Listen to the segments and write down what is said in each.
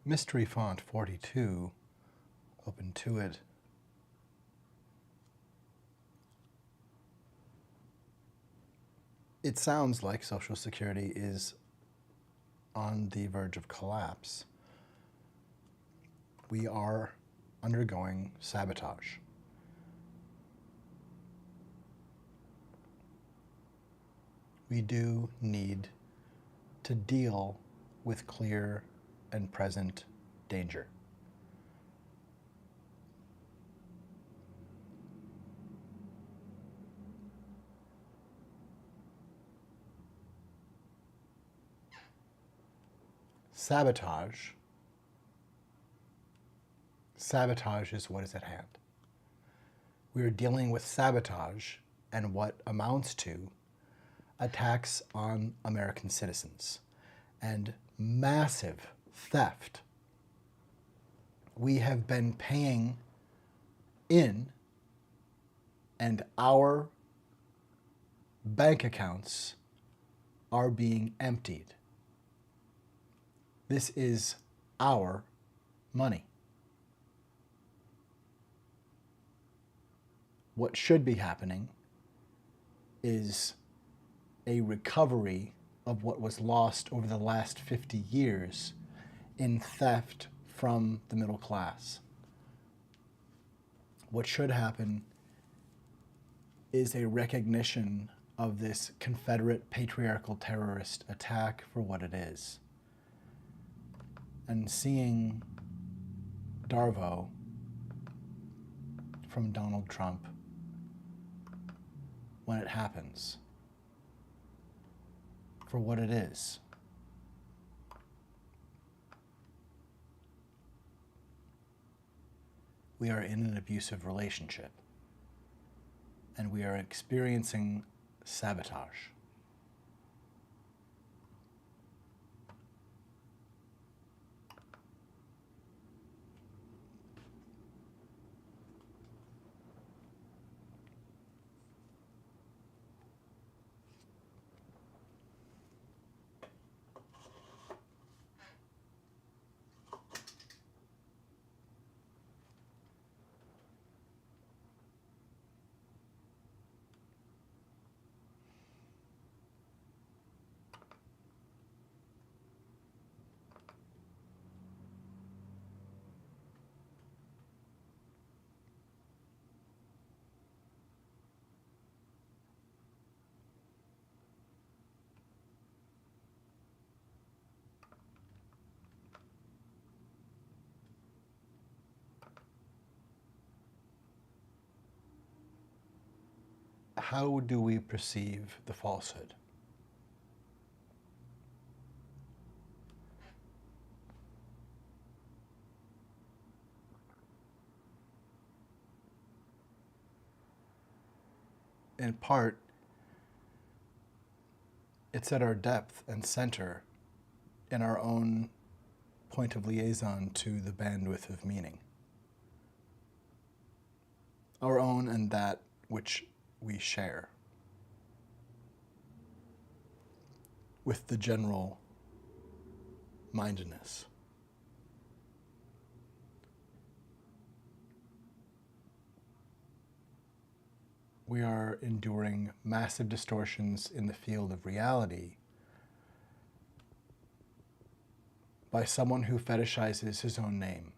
Mystery font 42, Ope Intuit. It sounds like Social Security is on the verge of collapse. We are undergoing sabotage. We do need to deal with clear and present danger. Sabotage is what is at hand. We are dealing with sabotage and what amounts to attacks on American citizens and massive theft. We have been paying in, and our bank accounts are being emptied. This is our money. What should be happening is a recovery of what was lost over the last 50 years in theft from the middle class. What should happen is a recognition of this Confederate patriarchal terrorist attack for what it is. And seeing Darvo from Donald Trump when it happens for what it is. We are in an abusive relationship, and we are experiencing sabotage. How do we perceive the falsehood? In part, it's at our depth and center in our own point of liaison to the bandwidth of meaning. Our own and that which we share with the general mindedness. We are enduring massive distortions in the field of reality by someone who fetishizes his own name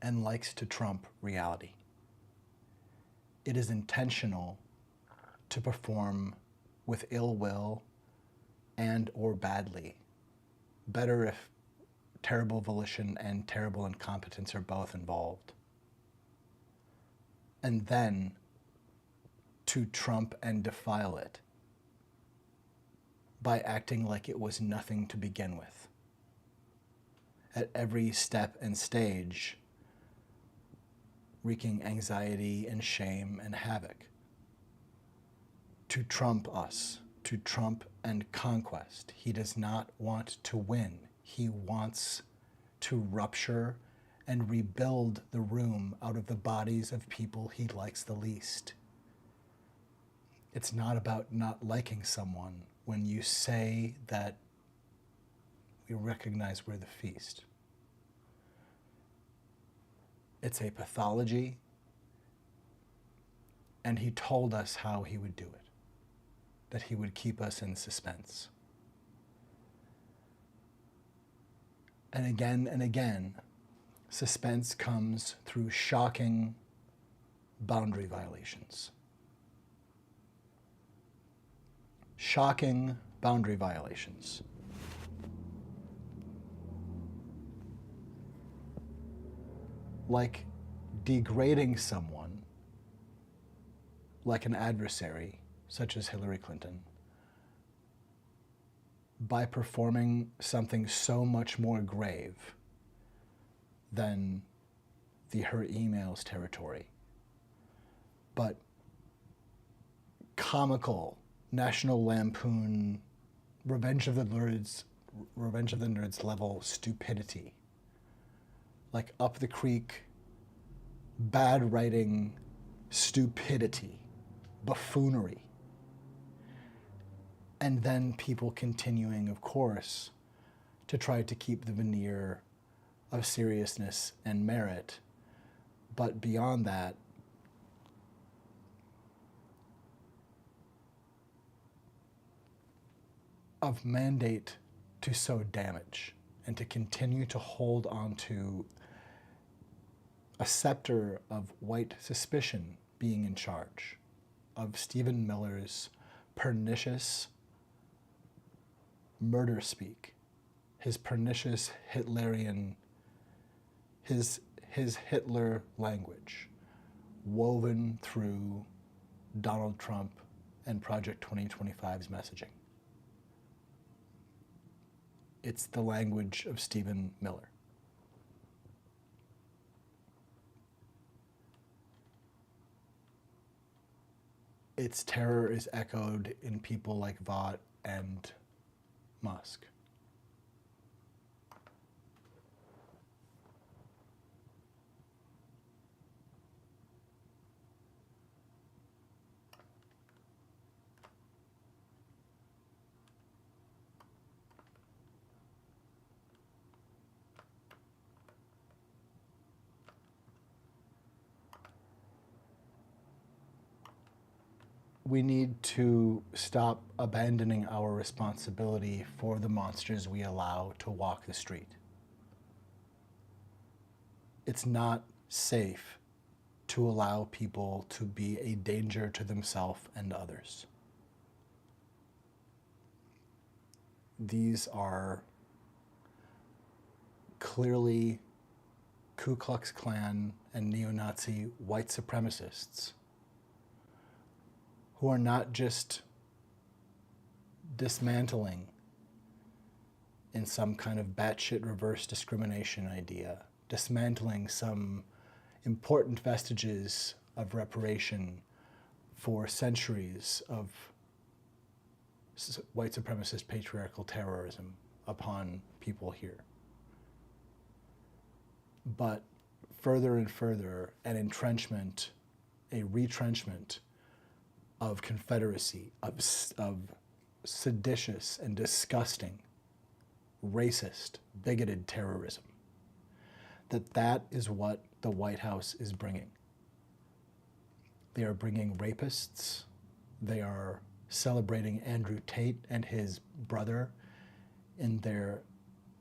and likes to trump reality. It is intentional to perform with ill will and or badly. Better if terrible volition and terrible incompetence are both involved. And then to trump and defile it by acting like it was nothing to begin with. At every step and stage, wreaking anxiety and shame and havoc. To trump us, to trump and conquest. He does not want to win. He wants to rupture and rebuild the room out of the bodies of people he likes the least. It's not about not liking someone. When you say that We recognize we're the feast. It's a pathology, and he told us how he would do it, that he would keep us in suspense. And again, suspense comes through shocking boundary violations. Shocking boundary violations. Like degrading someone, like an adversary, such as Hillary Clinton, by performing something so much more grave than the her emails territory. But comical, National Lampoon, Revenge of the Nerds level stupidity. Like up the creek, bad writing, stupidity, buffoonery. And then people continuing, of course, to try to keep the veneer of seriousness and merit. But beyond that, of mandate to sow damage and to continue to hold on to a scepter of white suspicion being in charge, of Stephen Miller's pernicious murder speak, his pernicious Hitlerian, his Hitler language woven through Donald Trump and Project 2025's messaging. It's the language of Stephen Miller. Its terror is echoed in people like Vaught and Musk. We need to stop abandoning our responsibility for the monsters we allow to walk the street. It's not safe to allow people to be a danger to themselves and others. These are clearly Ku Klux Klan and neo-Nazi white supremacists who are not just dismantling in some kind of batshit reverse discrimination idea, dismantling some important vestiges of reparation for centuries of white supremacist patriarchal terrorism upon people here. But further and further, an entrenchment, a retrenchment of confederacy, of seditious and disgusting, racist, bigoted terrorism. That is what the White House is bringing. They are bringing rapists. They are celebrating Andrew Tate and his brother in their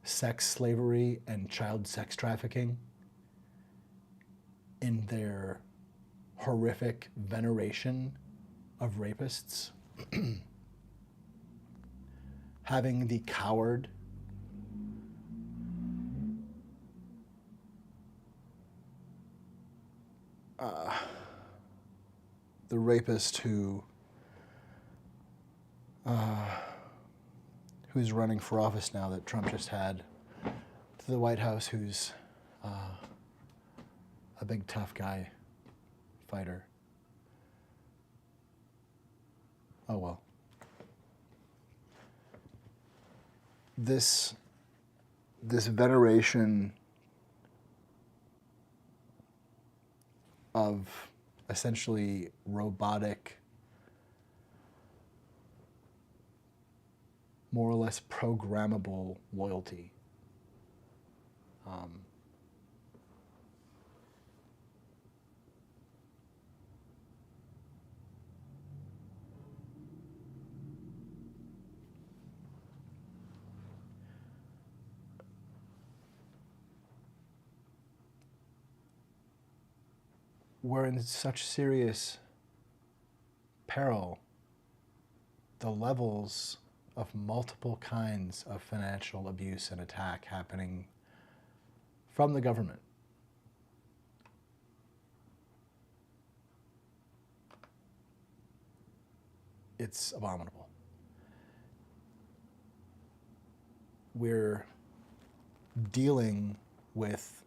sex slavery and child sex trafficking, in their horrific veneration of rapists, having the coward the rapist who's running for office now that Trump just had to the White House, who's a big tough guy, fighter. Oh well. This veneration of essentially robotic more or less programmable loyalty. We're in such serious peril. The levels of multiple kinds of financial abuse and attack happening from the government. It's abominable. We're dealing with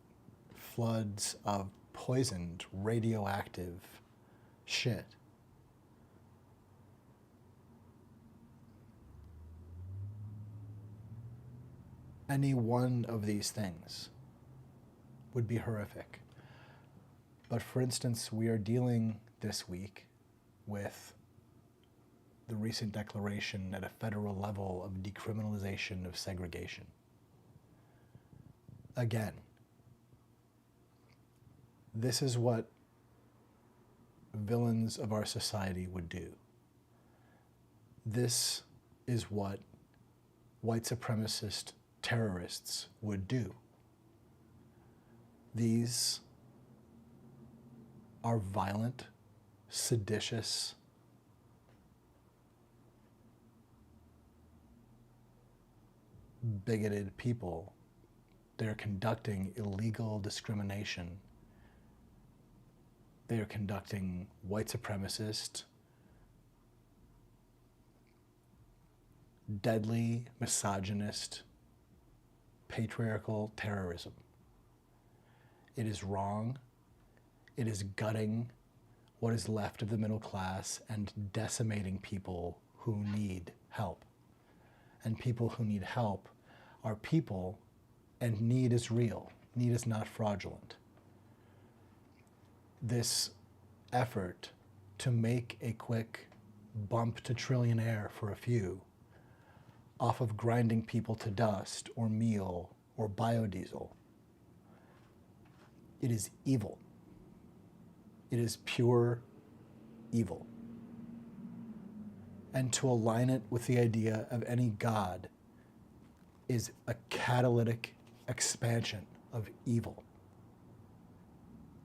floods of poisoned, radioactive shit. Any one of these things would be horrific. But for instance, we are dealing this week with the recent declaration at a federal level of decriminalization of segregation. Again, this is what villains of our society would do. This is what white supremacist terrorists would do. These are violent, seditious, bigoted people. They're conducting illegal discrimination. They are conducting white supremacist, deadly, misogynist, patriarchal terrorism. It is wrong. It is gutting what is left of the middle class and decimating people who need help. And people who need help are people, and need is real. Need is not fraudulent. This effort to make a quick bump to trillionaire for a few off of grinding people to dust or meal or biodiesel, it is evil. It is pure evil. And to align it with the idea of any God is a catalytic expansion of evil.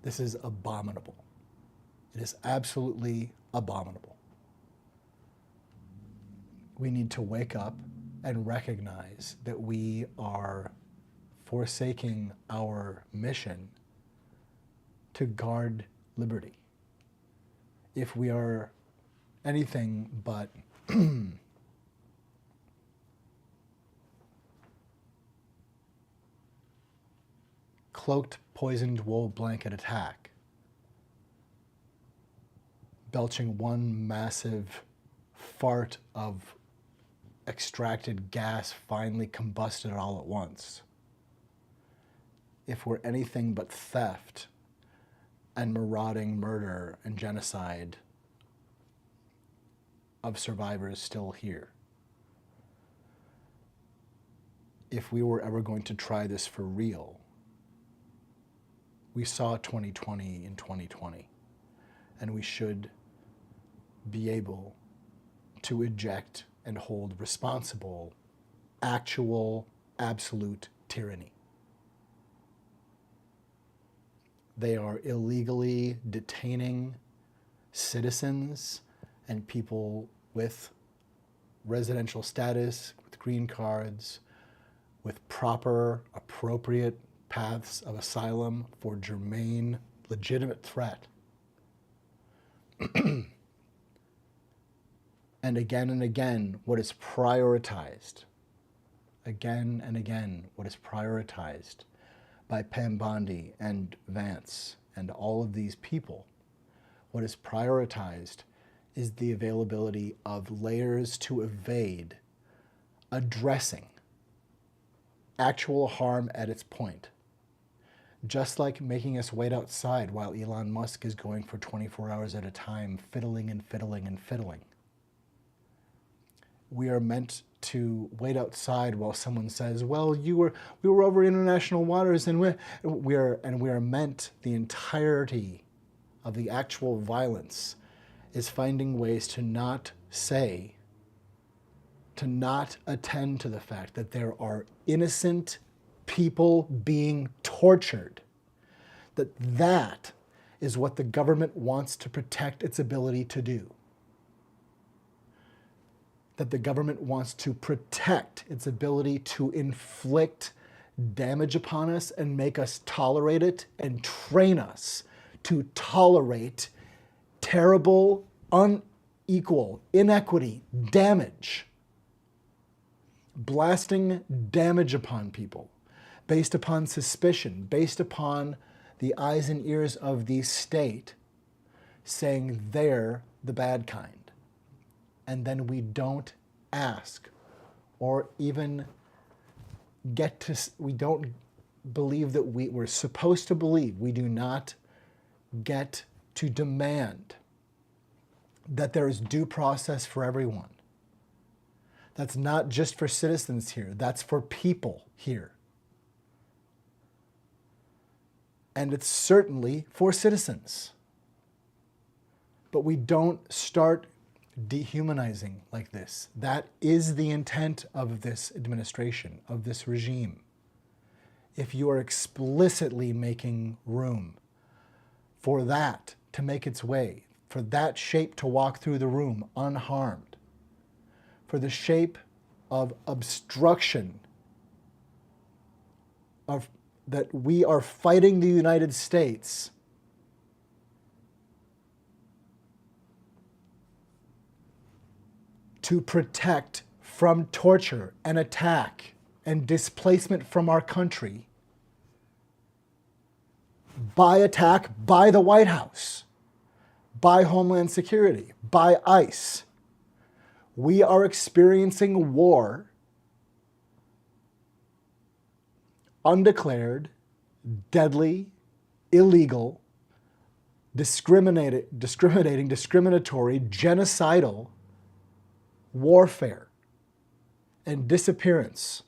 This is abominable. It is absolutely abominable. We need to wake up and recognize that we are forsaking our mission to guard liberty. If we are anything but cloaked, poisoned wool blanket attack, belching one massive fart of extracted gas finally combusted all at once. If we're anything but theft and marauding murder and genocide of survivors still here, if we were ever going to try this for real, we saw 2020 in 2020, and we should be able to eject and hold responsible actual, absolute tyranny. They are illegally detaining citizens and people with residential status, with green cards, with proper, appropriate paths of asylum for germane, legitimate threat. And again, what is prioritized, again and again, what is prioritized by Pam Bondi and Vance and all of these people, what is prioritized is the availability of layers to evade addressing actual harm at its point. Just like making us wait outside while Elon Musk is going for 24 hours at a time, fiddling and fiddling and fiddling. We are meant to wait outside while someone says, "Well, we were over international waters," and we are meant, the entirety of the actual violence is finding ways to not say, to not attend to the fact that there are innocent people being tortured. That is what the government wants to protect its ability to do. That the government wants to protect its ability to inflict damage upon us and make us tolerate it and train us to tolerate terrible, unequal, inequity, damage, blasting damage upon people based upon suspicion, based upon the eyes and ears of the state, saying they're the bad kind. And then we don't ask or even we don't believe that we're supposed to believe. We do not get to demand that there is due process for everyone. That's not just for citizens here, that's for people here. And it's certainly for citizens. But we don't start dehumanizing like this. That is the intent of this administration, of this regime. If you are explicitly making room for that to make its way, for that shape to walk through the room unharmed, for the shape of obstruction, of that we are fighting the United States to protect from torture and attack and displacement from our country by attack by the White House, by Homeland Security, by ICE. We are experiencing war, undeclared, deadly, illegal, discriminatory, genocidal warfare and disappearance,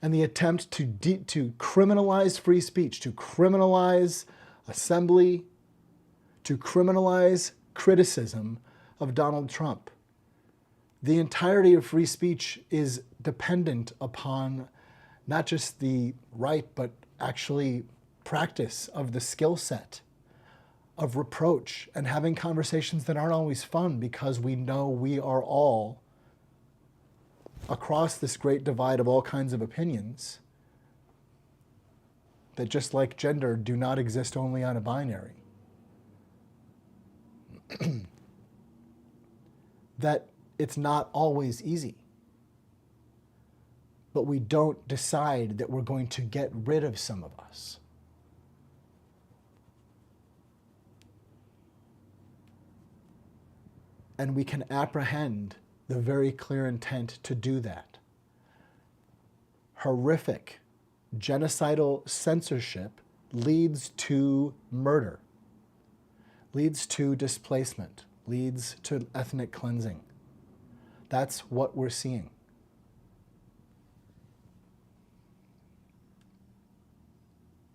and the attempt to criminalize free speech, to criminalize assembly, to criminalize criticism of Donald Trump. The entirety of free speech is dependent upon not just the right, but actually practice of the skill set of reproach and having conversations that aren't always fun, because we know we are all across this great divide of all kinds of opinions that, just like gender, do not exist only on a binary. That it's not always easy. But we don't decide that we're going to get rid of some of us. And we can apprehend the very clear intent to do that. Horrific, genocidal censorship leads to murder, leads to displacement, leads to ethnic cleansing. That's what we're seeing.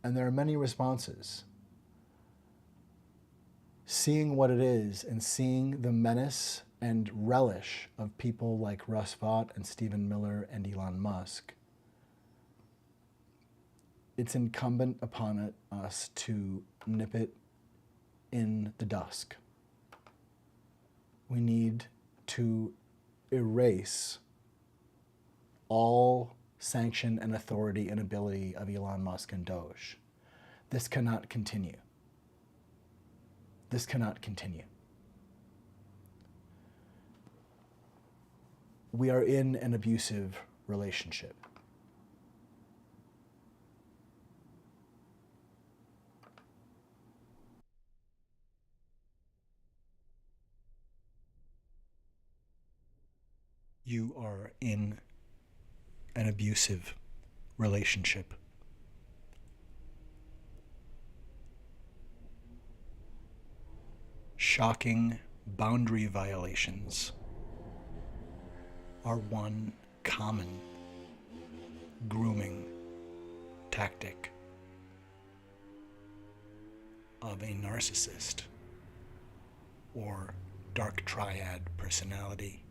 And there are many responses. Seeing what it is and seeing the menace and relish of people like Russ Vought and Stephen Miller and Elon Musk, it's incumbent upon us to nip it in the dusk. We need to erase all sanction and authority and ability of Elon Musk and Doge. This cannot continue. This cannot continue. We are in an abusive relationship. You are in an abusive relationship. Shocking boundary violations are one common grooming tactic of a narcissist or dark triad personality.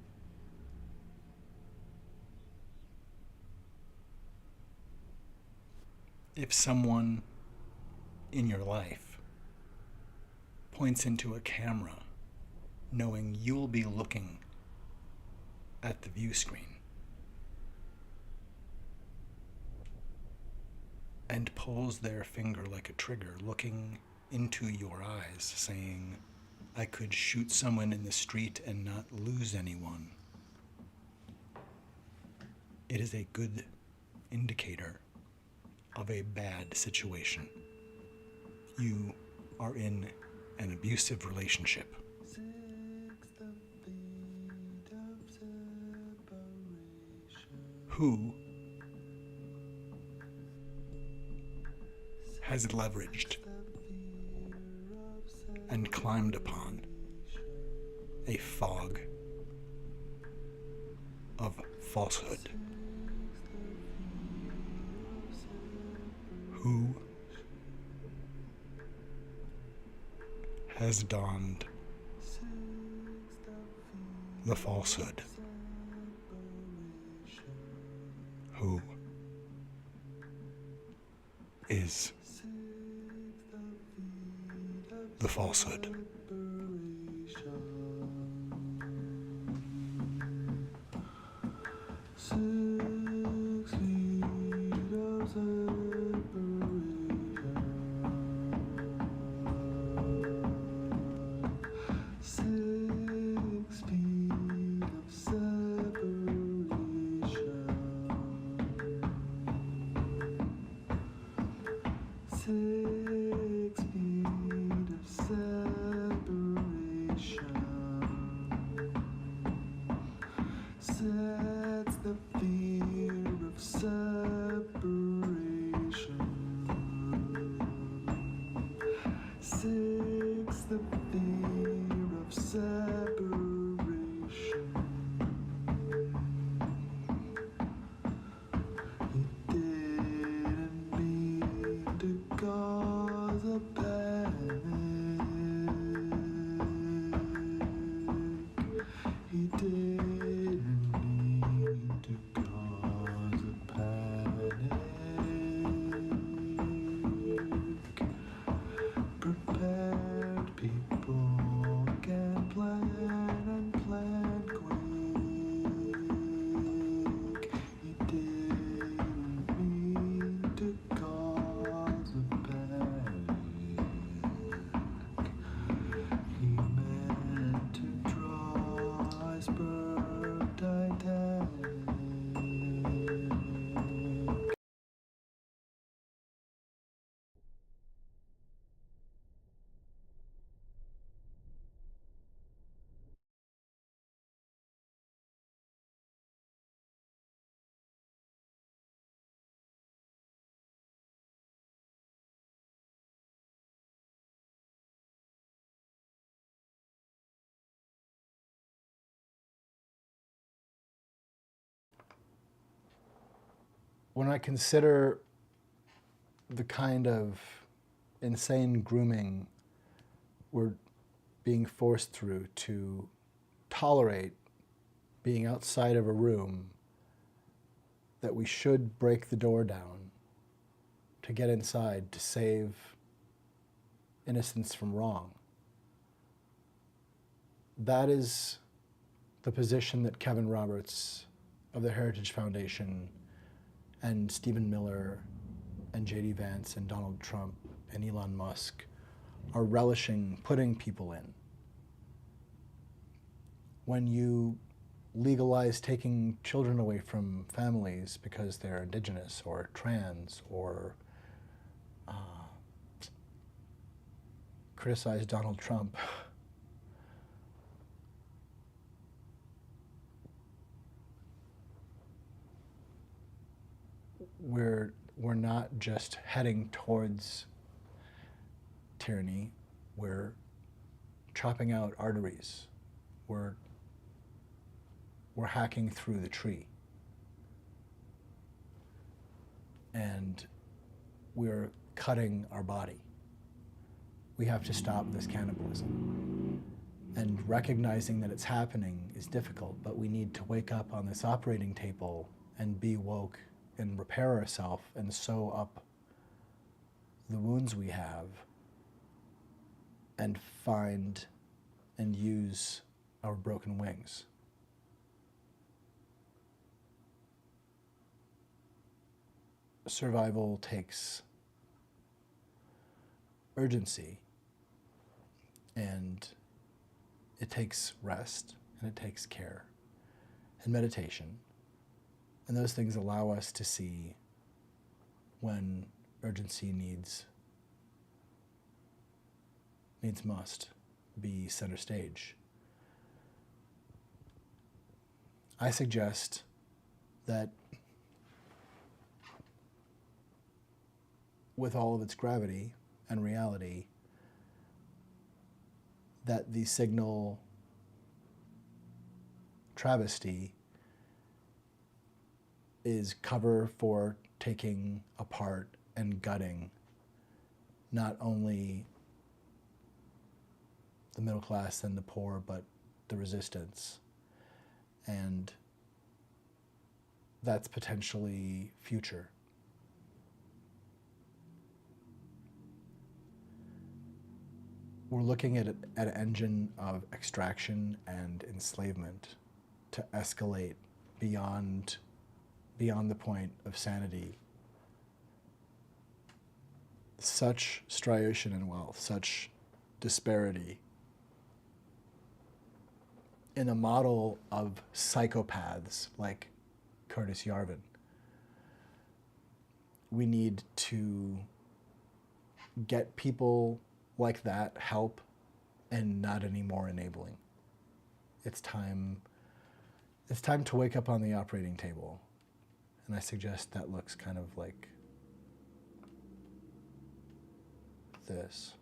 If someone in your life points into a camera knowing you'll be looking at the view screen and pulls their finger like a trigger, looking into your eyes, saying, I could shoot someone in the street and not lose anyone, it is a good indicator of a bad situation. You are in an abusive relationship. Who has leveraged and climbed upon a fog of falsehood? Who has donned the falsehood? Who is the falsehood? When I consider the kind of insane grooming we're being forced through to tolerate being outside of a room that we should break the door down to get inside to save innocence from wrong, that is the position that Kevin Roberts of the Heritage Foundation and Stephen Miller and J.D. Vance and Donald Trump and Elon Musk are relishing putting people in. When you legalize taking children away from families because they're indigenous or trans or criticize Donald Trump, we're not just heading towards tyranny, we're chopping out arteries. We're we're hacking through the tree. And we're cutting our body. We have to stop this cannibalism. And recognizing that it's happening is difficult, but we need to wake up on this operating table and be woke and repair ourselves and sew up the wounds we have and find and use our broken wings. Survival takes urgency, and it takes rest, and it takes care and meditation. And those things allow us to see when urgency must be center stage. I suggest that with all of its gravity and reality, that the signal travesty is cover for taking apart and gutting not only the middle class and the poor, but the resistance. And that's potentially future. We're looking at an engine of extraction and enslavement to escalate beyond the point of sanity. Such striation in wealth, such disparity in a model of psychopaths like Curtis Yarvin. We need to get people like that help and not any more enabling. It's time to wake up on the operating table. And I suggest that looks kind of like this.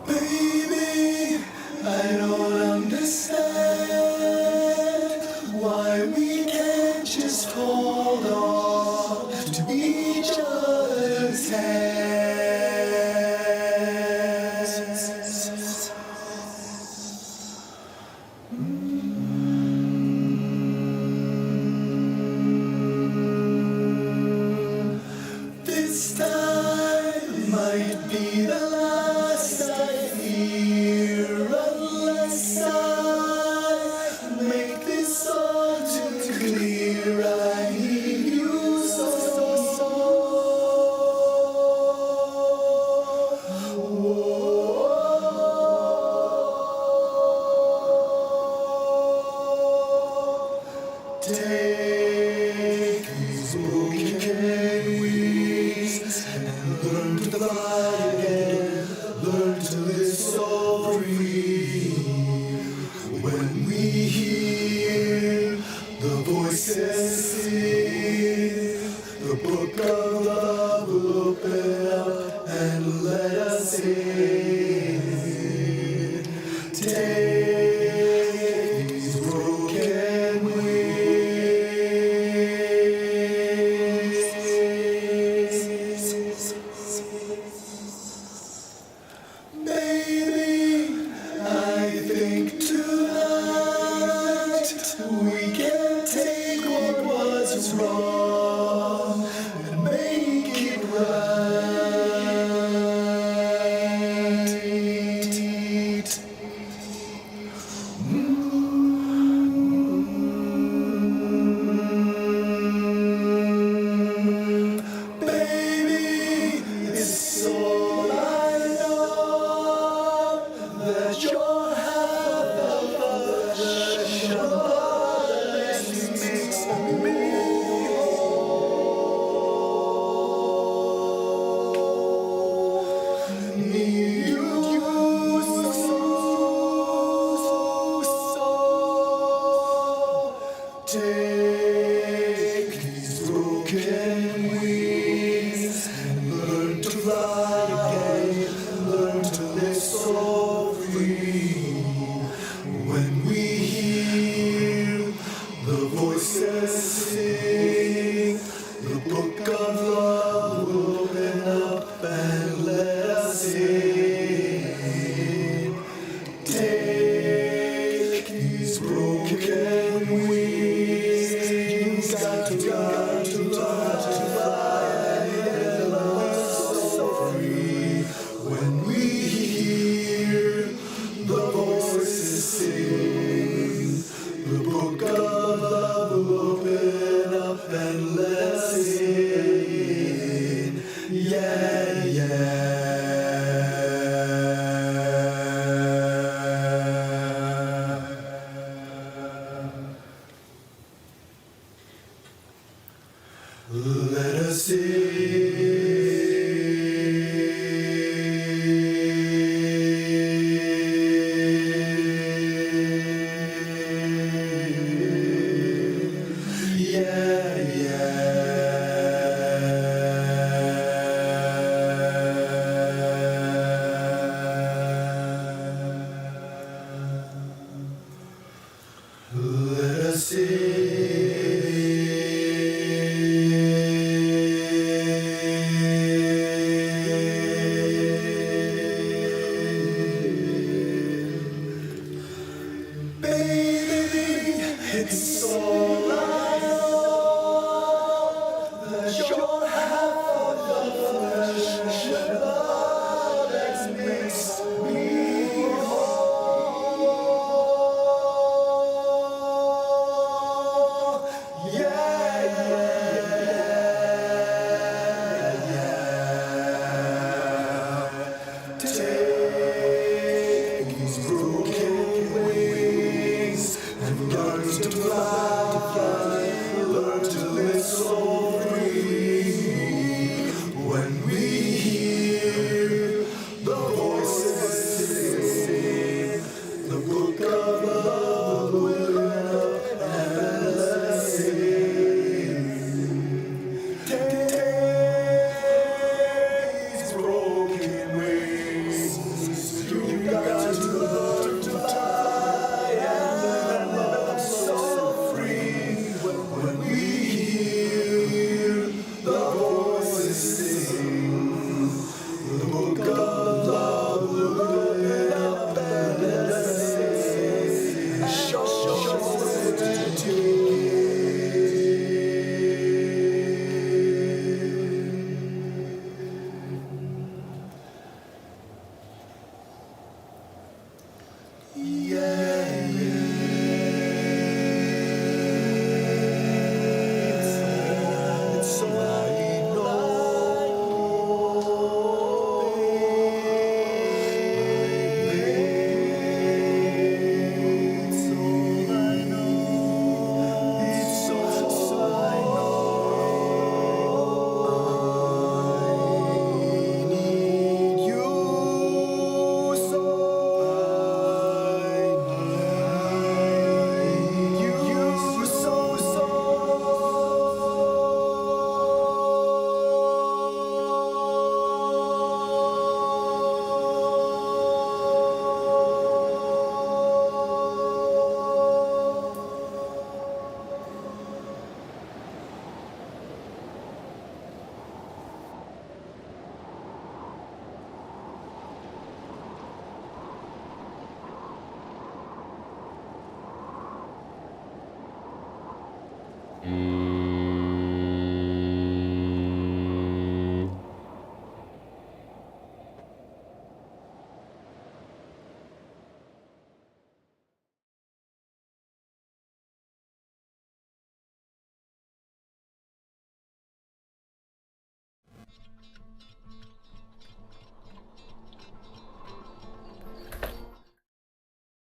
Baby, I don't understand why we can't just hold on to each other's hands. This time might be the last I hear, unless I make this song too clear. I need you so. Take these broken wings and learn to fly again. fly again, learn to live so free. When we hear the voices sing, the book of love will open up and let us in. Take these broken wings, got to fly and let us so free. When we hear the voices sing, the book of love will open up and let us in. Yeah.